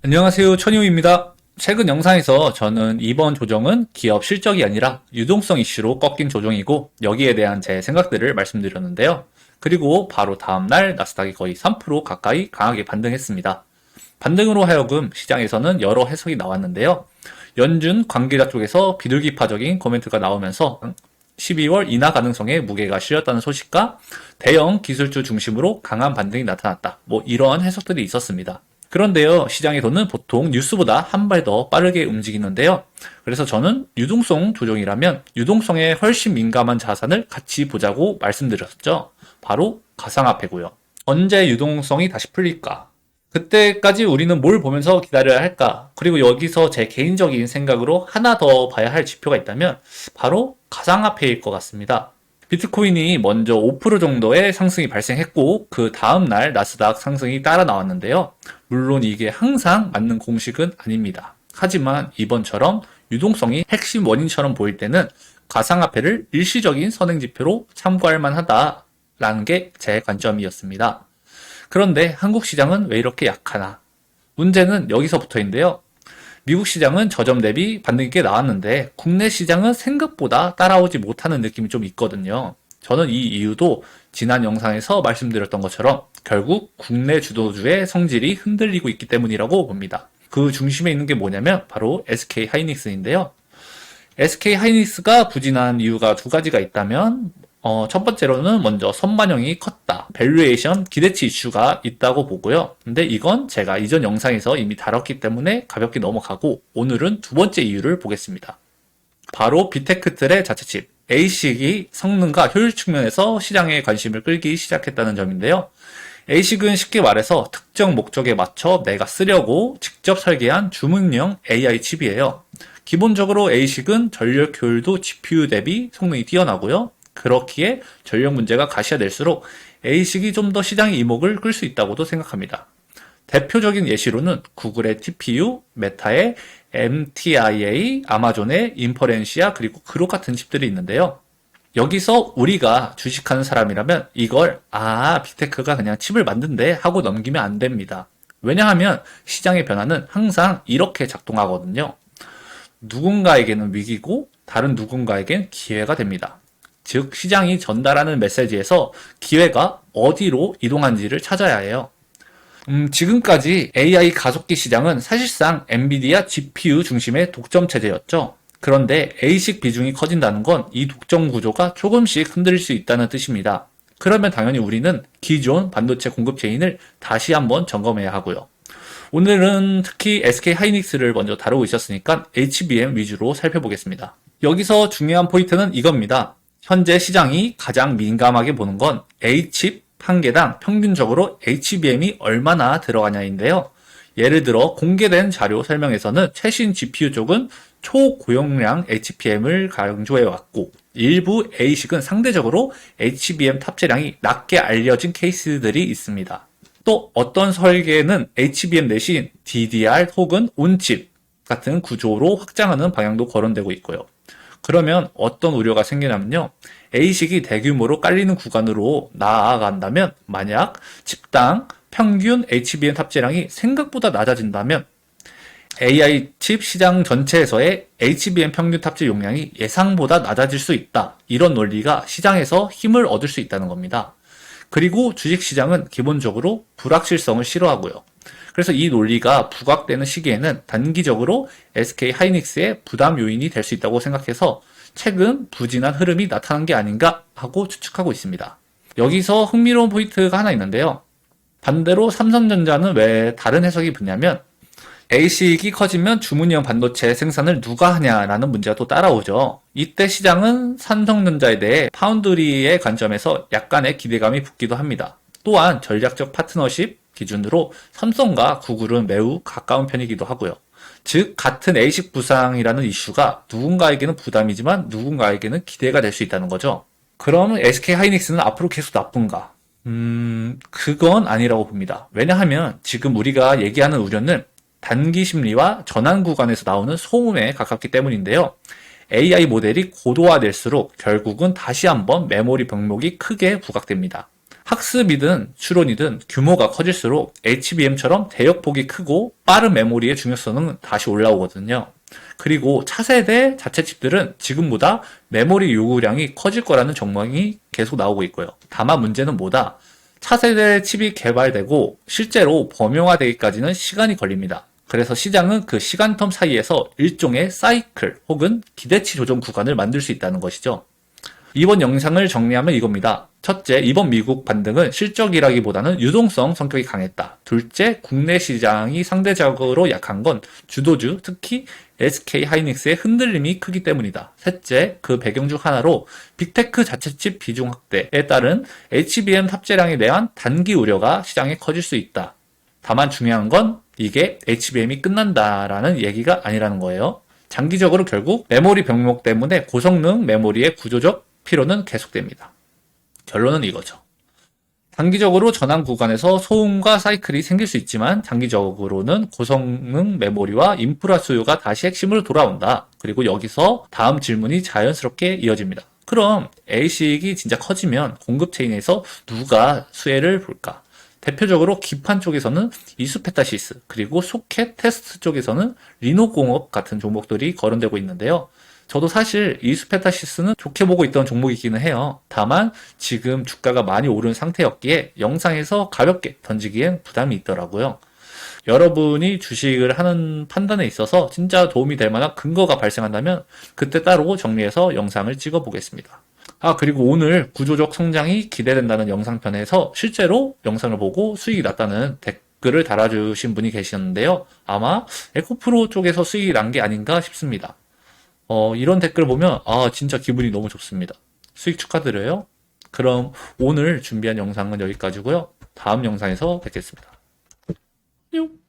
안녕하세요. 천유입니다. 최근 영상에서 저는 이번 조정은 기업 실적이 아니라 유동성 이슈로 꺾인 조정이고 여기에 대한 제 생각들을 말씀드렸는데요. 그리고 바로 다음날 나스닥이 거의 3% 가까이 강하게 반등했습니다. 반등으로 하여금 시장에서는 여러 해석이 나왔는데요. 연준 관계자 쪽에서 비둘기파적인 코멘트가 나오면서 12월 인하 가능성에 무게가 실렸다는 소식과 대형 기술주 중심으로 강한 반등이 나타났다. 이런 해석들이 있었습니다. 그런데요, 시장에서는 보통 뉴스보다 한 발 더 빠르게 움직이는데요. 그래서 저는 유동성 조정이라면 유동성에 훨씬 민감한 자산을 같이 보자고 말씀드렸죠. 바로 가상화폐고요. 언제 유동성이 다시 풀릴까? 그때까지 우리는 뭘 보면서 기다려야 할까? 그리고 여기서 제 개인적인 생각으로 하나 더 봐야 할 지표가 있다면 바로 가상화폐일 것 같습니다. 비트코인이 먼저 5% 정도의 상승이 발생했고 그 다음날 나스닥 상승이 따라 나왔는데요. 물론 이게 항상 맞는 공식은 아닙니다. 하지만 이번처럼 유동성이 핵심 원인처럼 보일 때는 가상화폐를 일시적인 선행지표로 참고할 만하다라는 게 제 관점이었습니다. 그런데 한국 시장은 왜 이렇게 약하나? 문제는 여기서부터인데요. 미국 시장은 저점 대비 반등이 꽤 나왔는데 국내 시장은 생각보다 따라오지 못하는 느낌이 좀 있거든요. 저는 이 이유도 지난 영상에서 말씀드렸던 것처럼 결국 국내 주도주의 성질이 흔들리고 있기 때문이라고 봅니다. 그 중심에 있는 게 뭐냐면 바로 SK 하이닉스인데요. SK 하이닉스가 부진한 이유가 두 가지가 있다면 첫 번째로는 먼저 선반영이 컸다. 밸류에이션 기대치 이슈가 있다고 보고요. 근데 이건 제가 이전 영상에서 이미 다뤘기 때문에 가볍게 넘어가고 오늘은 두 번째 이유를 보겠습니다. 바로 비테크틀의 자체칩 ASIC이 성능과 효율 측면에서 시장의 관심을 끌기 시작했다는 점인데요. ASIC은 쉽게 말해서 특정 목적에 맞춰 내가 쓰려고 직접 설계한 주문형 AI 칩이에요. 기본적으로 ASIC은 전력 효율도 GPU 대비 성능이 뛰어나고요. 그렇기에 전력 문제가 가시화될수록 ASIC이 좀 더 시장의 이목을 끌 수 있다고도 생각합니다. 대표적인 예시로는 구글의 TPU, 메타의 MTIA, 아마존의 인퍼렌시아 그리고 그록 같은 칩들이 있는데요. 여기서 우리가 주식하는 사람이라면 이걸 빅테크가 그냥 칩을 만든대 하고 넘기면 안 됩니다. 왜냐하면 시장의 변화는 항상 이렇게 작동하거든요. 누군가에게는 위기고 다른 누군가에겐 기회가 됩니다. 즉 시장이 전달하는 메시지에서 기회가 어디로 이동한지를 찾아야 해요. 지금까지 AI 가속기 시장은 사실상 엔비디아 GPU 중심의 독점 체제였죠. 그런데 ASIC 비중이 커진다는 건 이 독점 구조가 조금씩 흔들릴 수 있다는 뜻입니다. 그러면 당연히 우리는 기존 반도체 공급 체인을 다시 한번 점검해야 하고요. 오늘은 특히 SK 하이닉스를 먼저 다루고 있었으니까 HBM 위주로 살펴보겠습니다. 여기서 중요한 포인트는 이겁니다. 현재 시장이 가장 민감하게 보는 건 A칩 한 개당 평균적으로 HBM이 얼마나 들어가냐인데요. 예를 들어 공개된 자료 설명에서는 최신 GPU 쪽은 초고용량 HBM을 강조해왔고 일부 ASIC은 상대적으로 HBM 탑재량이 낮게 알려진 케이스들이 있습니다. 또 어떤 설계는 HBM 대신 DDR 혹은 온칩 같은 구조로 확장하는 방향도 거론되고 있고요. 그러면 어떤 우려가 생기냐면요. ASIC이 대규모로 깔리는 구간으로 나아간다면 만약 칩당 평균 HBM 탑재량이 생각보다 낮아진다면 AI 칩 시장 전체에서의 HBM 평균 탑재 용량이 예상보다 낮아질 수 있다. 이런 논리가 시장에서 힘을 얻을 수 있다는 겁니다. 그리고 주식시장은 기본적으로 불확실성을 싫어하고요. 그래서 이 논리가 부각되는 시기에는 단기적으로 SK 하이닉스의 부담 요인이 될 수 있다고 생각해서 최근 부진한 흐름이 나타난 게 아닌가 하고 추측하고 있습니다. 여기서 흥미로운 포인트가 하나 있는데요. 반대로 삼성전자는 왜 다른 해석이 붙냐면 ASIC이 커지면 주문형 반도체 생산을 누가 하냐라는 문제가 또 따라오죠. 이때 시장은 삼성전자에 대해 파운드리의 관점에서 약간의 기대감이 붙기도 합니다. 또한 전략적 파트너십 기준으로 삼성과 구글은 매우 가까운 편이기도 하고요. 즉 같은 ASIC 부상이라는 이슈가 누군가에게는 부담이지만 누군가에게는 기대가 될 수 있다는 거죠. 그럼 SK 하이닉스는 앞으로 계속 나쁜가? 그건 아니라고 봅니다. 왜냐하면 지금 우리가 얘기하는 우려는 단기 심리와 전환 구간에서 나오는 소음에 가깝기 때문인데요. AI 모델이 고도화될수록 결국은 다시 한번 메모리 병목이 크게 부각됩니다. 학습이든 추론이든 규모가 커질수록 HBM처럼 대역폭이 크고 빠른 메모리의 중요성은 다시 올라오거든요. 그리고 차세대 자체 칩들은 지금보다 메모리 요구량이 커질 거라는 전망이 계속 나오고 있고요. 다만 문제는 뭐다? 차세대 칩이 개발되고 실제로 범용화되기까지는 시간이 걸립니다. 그래서 시장은 그 시간텀 사이에서 일종의 사이클 혹은 기대치 조정 구간을 만들 수 있다는 것이죠. 이번 영상을 정리하면 이겁니다. 첫째, 이번 미국 반등은 실적이라기보다는 유동성 성격이 강했다. 둘째, 국내 시장이 상대적으로 약한 건 주도주, 특히 SK 하이닉스의 흔들림이 크기 때문이다. 셋째, 그 배경 중 하나로 빅테크 자체칩 비중 확대에 따른 HBM 탑재량에 대한 단기 우려가 시장에 커질 수 있다. 다만 중요한 건 이게 HBM이 끝난다라는 얘기가 아니라는 거예요. 장기적으로 결국 메모리 병목 때문에 고성능 메모리의 구조적 필요는 계속됩니다. 결론은 이거죠. 단기적으로 전환 구간에서 소음과 사이클이 생길 수 있지만 장기적으로는 고성능 메모리와 인프라 수요가 다시 핵심으로 돌아온다. 그리고 여기서 다음 질문이 자연스럽게 이어집니다. 그럼 ASIC이 진짜 커지면 공급 체인에서 누가 수혜를 볼까? 대표적으로 기판 쪽에서는 이수페타시스, 그리고 소켓 테스트 쪽에서는 리노공업 같은 종목들이 거론되고 있는데요. 저도 사실 이수페타시스는 좋게 보고 있던 종목이기는 해요. 다만 지금 주가가 많이 오른 상태였기에 영상에서 가볍게 던지기엔 부담이 있더라고요. 여러분이 주식을 하는 판단에 있어서 진짜 도움이 될 만한 근거가 발생한다면 그때 따로 정리해서 영상을 찍어 보겠습니다. 그리고 오늘 구조적 성장이 기대된다는 영상편에서 실제로 영상을 보고 수익이 났다는 댓글을 달아주신 분이 계시는데요. 아마 에코프로 쪽에서 수익이 난 게 아닌가 싶습니다. 이런 댓글 보면 진짜 기분이 너무 좋습니다. 수익 축하드려요. 그럼 오늘 준비한 영상은 여기까지고요. 다음 영상에서 뵙겠습니다. 뿅.